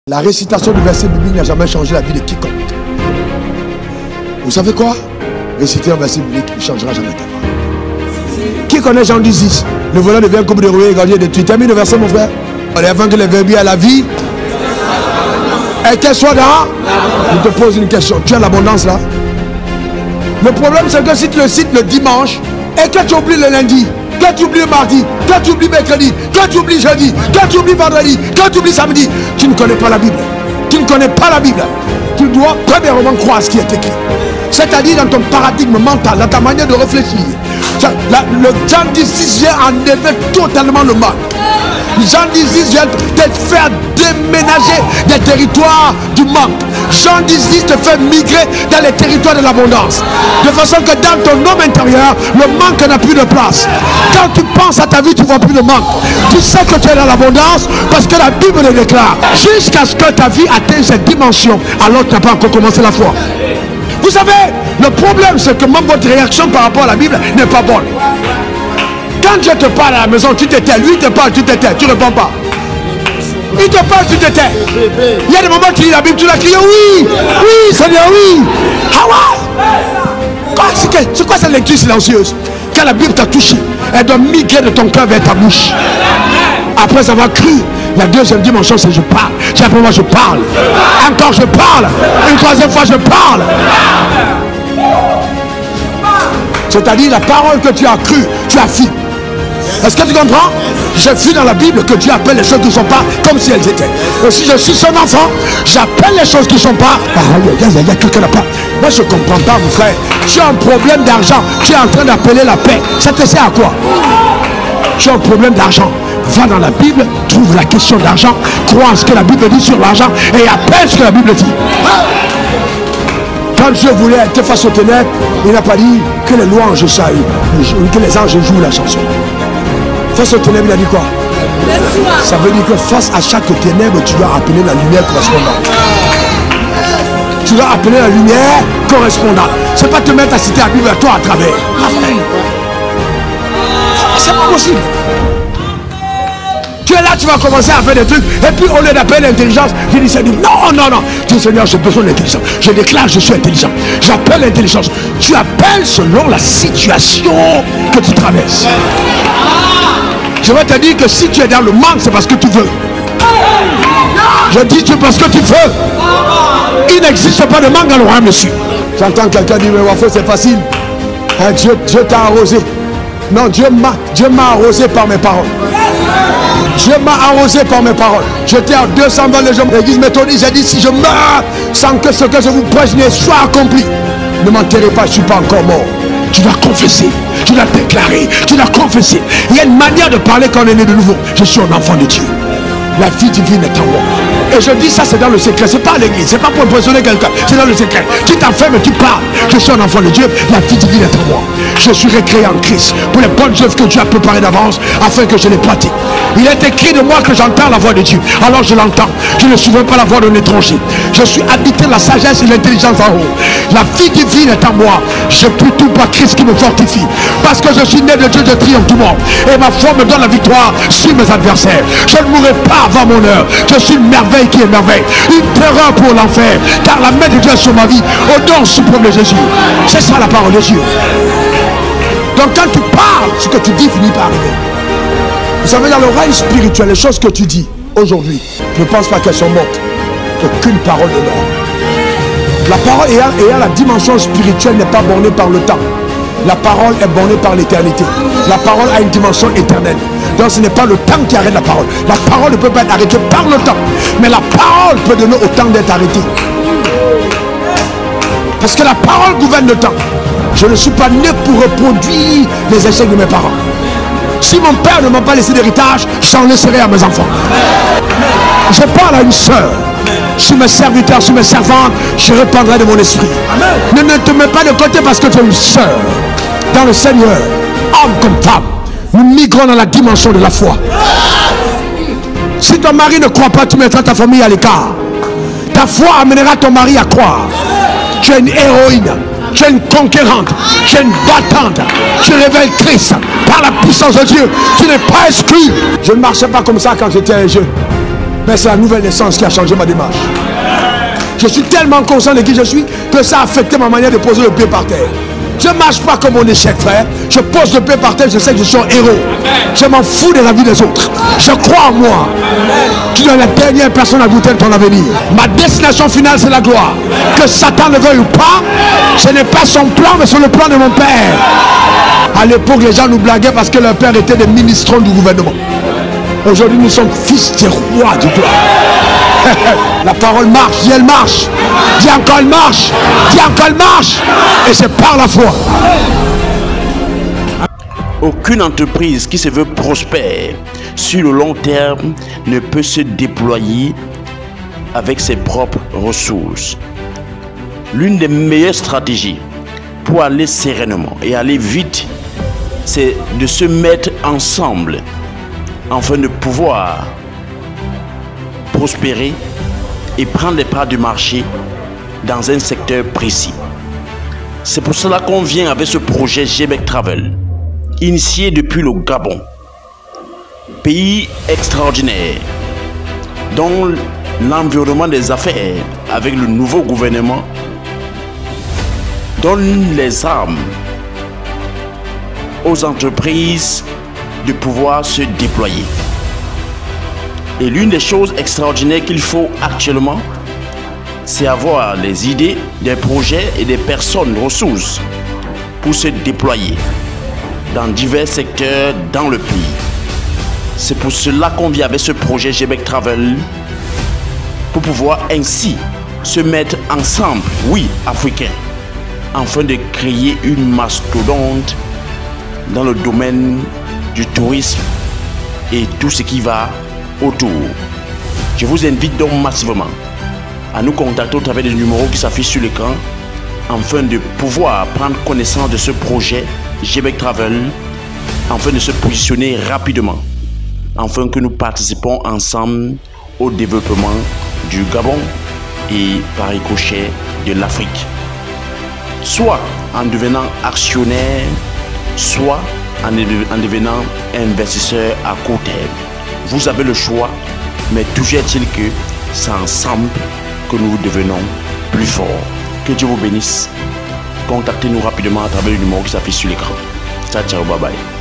La récitation du verset biblique n'a jamais changé la vie de quiconque. Vous savez quoi? Réciter un verset biblique ne changera jamais ta vie. Qui connaît Jean 10? Le volant devient comme de rouillé, gagné de tuer. Termine le verset, mon frère. Afin que les verbiers à la vie et qu'elle soit dans. Je te pose une question. Tu as l'abondance là? Le problème, c'est que si tu le cites le dimanche et que tu oublies le lundi, que tu oublies le mardi, que tu oublies mercredi, que tu oublies jeudi, que tu oublies vendredi, que tu oublies samedi, tu ne connais pas la Bible. Tu ne connais pas la Bible. Tu dois premièrement croire ce qui est écrit. C'est-à-dire dans ton paradigme mental, dans ta manière de réfléchir. Le Jean 10 vient enlever totalement le mal. Jean 10 vient te faire déménager des territoires du manque. Jean 10 te fait migrer dans les territoires de l'abondance. De façon que dans ton homme intérieur, le manque n'a plus de place. Quand tu penses à ta vie, tu ne vois plus le manque. Tu sais que tu es dans l'abondance parce que la Bible le déclare. Jusqu'à ce que ta vie atteigne cette dimension, alors tu n'as pas encore commencé la foi. Vous savez, le problème c'est que même votre réaction par rapport à la Bible n'est pas bonne. Quand Dieu te parle à la maison, tu t'étais. Lui te parle, tu t'étais. Tu ne réponds pas. Il te parle, tu t'étais. Il y a des moments où tu lis la Bible, tu l'as crié. Oui, oui, Seigneur, oui. Ah ouais. C'est quoi cette lecture silencieuse? Quand la Bible t'a touché, elle doit migrer de ton cœur vers ta bouche. Après avoir cru, la deuxième dimension c'est je parle. Après moi je parle. Encore je parle. Une troisième fois je parle. C'est-à-dire la parole que tu as cru, tu as fui. Est-ce que tu comprends? J'ai vu dans la Bible que Dieu appelle les choses qui ne sont pas comme si elles étaient. Et si je suis son enfant, j'appelle les choses qui ne sont pas. Il y a quelqu'un là pas. Moi je ne comprends pas mon frère. Tu as un problème d'argent, tu es en train d'appeler la paix. Ça te sert à quoi? Tu as un problème d'argent. Va dans la Bible, trouve la question d'argent, crois en ce que la Bible dit sur l'argent et appelle ce que la Bible dit. Quand Dieu voulait être face aux ténèbres, il n'a pas dit que les louanges saillent, que les anges jouent la chanson. Face aux ténèbres, il a dit quoi? Ça veut dire que face à chaque ténèbre, tu dois appeler la lumière correspondante. Tu dois appeler la lumière correspondante. C'est pas te mettre à citer la Bible à toi à travers. C'est pas possible. Tu es là, tu vas commencer à faire des trucs, et puis au lieu d'appeler l'intelligence, je dis Seigneur, non. Je dis Seigneur, j'ai besoin d'intelligence. Je déclare, je suis intelligent. J'appelle l'intelligence. Tu appelles selon la situation que tu traverses. Je vais te dire que si tu es dans le manque, c'est parce que tu veux. Je dis tu parce que tu veux. Il n'existe pas de manque dans le royaume, monsieur. J'entends quelqu'un dire, mais Wafo, c'est facile. Hein, Dieu t'a arrosé. Non, Dieu m'a arrosé par mes paroles. Dieu m'a arrosé par mes paroles. J'étais à 220 les gens. L'église méthodiste, j'ai dit si je meurs sans que ce que je vous prêche soit accompli, ne m'enterrez pas, je ne suis pas encore mort. Tu dois confesser, tu dois déclarer, tu dois confesser. Il y a une manière de parler quand on est né de nouveau. Je suis un enfant de Dieu. La vie divine est en moi. Et je dis ça, c'est dans le secret. C'est pas à l'église, c'est pas pour impressionner quelqu'un. C'est dans le secret. Tu t'enfermes et tu parles. Je suis un enfant de Dieu. La vie divine est en moi. Je suis recréé en Christ pour les bonnes œuvres que Dieu a préparées d'avance afin que je les pratique. Il est écrit de moi que j'entends la voix de Dieu. Alors je l'entends. Je ne suivrai pas la voix d'un étranger. Je suis habité de la sagesse et de l'intelligence en haut. La vie divine est en moi. Je puis tout par Christ qui me fortifie. Parce que je suis né de Dieu, je triomphe tout le monde. Et ma foi me donne la victoire sur mes adversaires. Je ne mourrai pas avant mon heure. Je suis une merveille qui est merveille. Une terreur pour l'enfer. Car la main de Dieu est sur ma vie. Au nom suprême de Jésus. C'est ça la parole de Dieu. Donc quand tu parles, ce que tu dis finit par arriver. Vous savez, dans le règne spirituel, les choses que tu dis aujourd'hui, je ne pense pas qu'elles sont mortes. Aucune parole de mort. La parole ayant la dimension spirituelle n'est pas bornée par le temps. La parole est bornée par l'éternité. La parole a une dimension éternelle. Donc ce n'est pas le temps qui arrête la parole. La parole ne peut pas être arrêtée par le temps. Mais la parole peut donner au temps d'être arrêtée. Parce que la parole gouverne le temps. Je ne suis pas né pour reproduire les échecs de mes parents. Si mon père ne m'a pas laissé d'héritage, j'en laisserai à mes enfants. Je parle à une sœur. Sur mes serviteurs, sur mes servantes, je répandrai de mon esprit. Ne te mets pas de côté parce que tu es une sœur. Dans le Seigneur, homme comme femme, nous migrons dans la dimension de la foi. Si ton mari ne croit pas, tu mettras ta famille à l'écart. Ta foi amènera ton mari à croire. Tu es une héroïne. Tu es une conquérante, tu es une battante, tu es révélatrice par la puissance de Dieu. Tu n'es pas exclu. Je ne marchais pas comme ça quand j'étais jeune. Mais c'est la nouvelle naissance qui a changé ma démarche. Je suis tellement conscient de qui je suis que ça a affecté ma manière de poser le pied par terre. Je ne marche pas comme mon échec, frère. Je pose le pied par terre, je sais que je suis un héros. Je m'en fous de la vie des autres. Je crois en moi. Tu es la dernière personne à douter de ton avenir. Ma destination finale, c'est la gloire. Que Satan le veuille ou pas, ce n'est pas son plan, mais c'est le plan de mon père. À l'époque, les gens nous blaguaient parce que leur père était des ministrants du gouvernement. Aujourd'hui, nous sommes fils des rois du gloire. La parole marche, dis elle marche. Dis encore elle marche. Dis encore elle marche. Et c'est par la foi. Aucune entreprise qui se veut prospère sur le long terme ne peut se déployer avec ses propres ressources. L'une des meilleures stratégies pour aller sereinement et aller vite, c'est de se mettre ensemble afin de pouvoir prospérer et prendre les parts du marché dans un secteur précis. C'est pour cela qu'on vient avec ce projet GBEC Travel, initié depuis le Gabon, pays extraordinaire, dont l'environnement des affaires avec le nouveau gouvernement donne les armes aux entreprises de pouvoir se déployer. Et l'une des choses extraordinaires qu'il faut actuellement, c'est avoir les idées, des projets et des personnes ressources pour se déployer dans divers secteurs dans le pays. C'est pour cela qu'on vient avec ce projet GBEC Travel, pour pouvoir ainsi se mettre ensemble, oui, africains, afin de créer une mastodonte dans le domaine du tourisme et tout ce qui va autour. Je vous invite donc massivement à nous contacter au travers des numéros qui s'affichent sur l'écran afin de pouvoir prendre connaissance de ce projet GBEC Travel, afin de se positionner rapidement, afin que nous participons ensemble au développement du Gabon et par ricochet de l'Afrique, soit en devenant actionnaire, soit en devenant investisseur à court terme. Vous avez le choix, mais toujours est-il que c'est ensemble que nous devenons plus forts. Que Dieu vous bénisse. Contactez-nous rapidement à travers le numéro qui s'affiche sur l'écran. Ciao, ciao, bye bye.